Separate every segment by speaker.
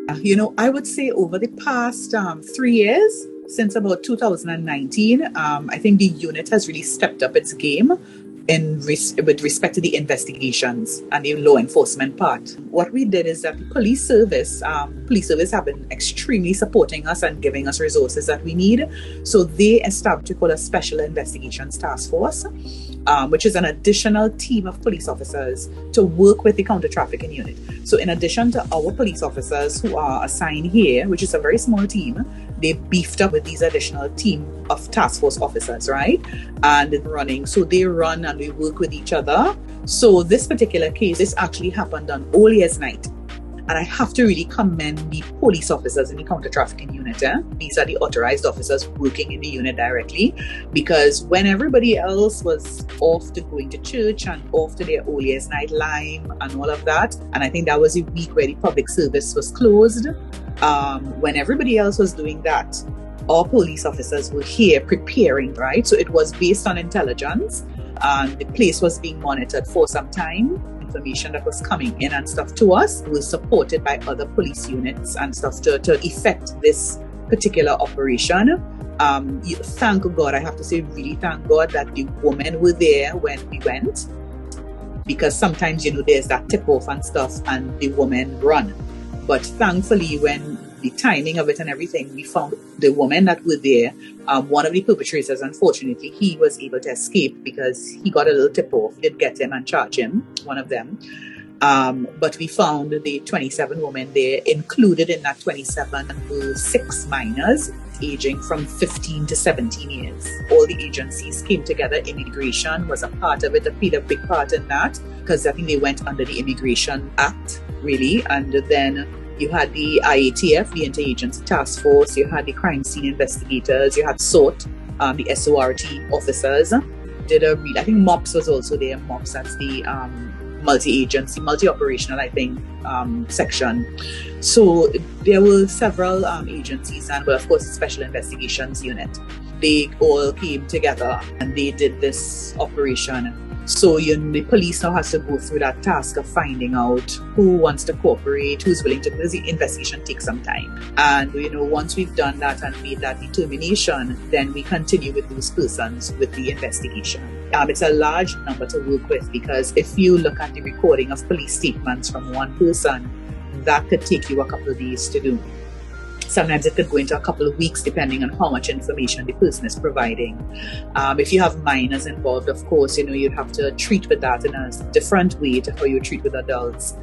Speaker 1: I would say over the past 3 years, since about 2019, I think the unit has really stepped up its game with respect to the investigations and the law enforcement part. What we did is that the police service have been extremely supporting us and giving us resources that we need. So they established what we call a Special Investigations Task Force, which is an additional team of police officers to work with the Counter Trafficking Unit. So in addition to our police officers who are assigned here, which is a very small team, they beefed up with these additional team of task force officers, right? And running. So they run and we work with each other. So this particular case, this actually happened on All Year's Night. And I have to really commend the police officers in the Counter Trafficking Unit. These are the authorized officers working in the unit directly, because when everybody else was off to going to church and off to their All Year's Night lime and all of that, and I think that was a week where the public service was closed. When everybody else was doing that, our police officers were here preparing, right? So it was based on intelligence. The place was being monitored for some time. Information that was coming in and stuff to us was supported by other police units and stuff to effect this particular operation. Thank God, I have to say, really thank God that the women were there when we went, because sometimes, there's that tip off and stuff and the women run. But thankfully, when the timing of it and everything, we found the women that were there. One of the perpetrators, unfortunately, he was able to escape because he got a little tip off. Did get him and charge him, one of them. But we found the 27 women there. Included in that 27 were 6 minors, aging from 15 to 17 years. All the agencies came together. Immigration was a part of it. They played a big part in that, because I think they went under the Immigration Act, really. And then you had the IATF, the Interagency Task Force, you had the crime scene investigators, you had SORT, the SORT officers. I think MOPS was also there. MOPS, that's the multi-agency, multi-operational, I think, section. So there were several agencies, and of course the Special Investigations Unit. They all came together and they did this operation. So the police now has to go through that task of finding out who wants to cooperate, who's willing to, because the investigation takes some time. And once we've done that and made that determination, then we continue with those persons with the investigation. It's a large number to work with, because if you look at the recording of police statements from one person, that could take you a couple of days to do. Sometimes it could go into a couple of weeks, depending on how much information the person is providing. If you have minors involved, of course, you'd have to treat with that in a different way to how you treat with adults,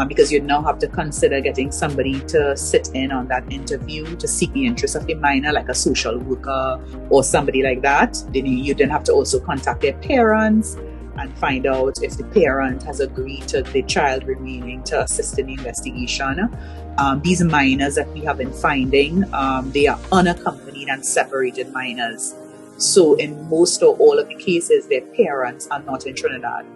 Speaker 1: because you now have to consider getting somebody to sit in on that interview to seek the interest of the minor, like a social worker or somebody like that. Then you then have to also contact their parents and find out if the parent has agreed to the child remaining to assist in the investigation. These minors that we have been finding, they are unaccompanied and separated minors. So in most or all of the cases, their parents are not in Trinidad.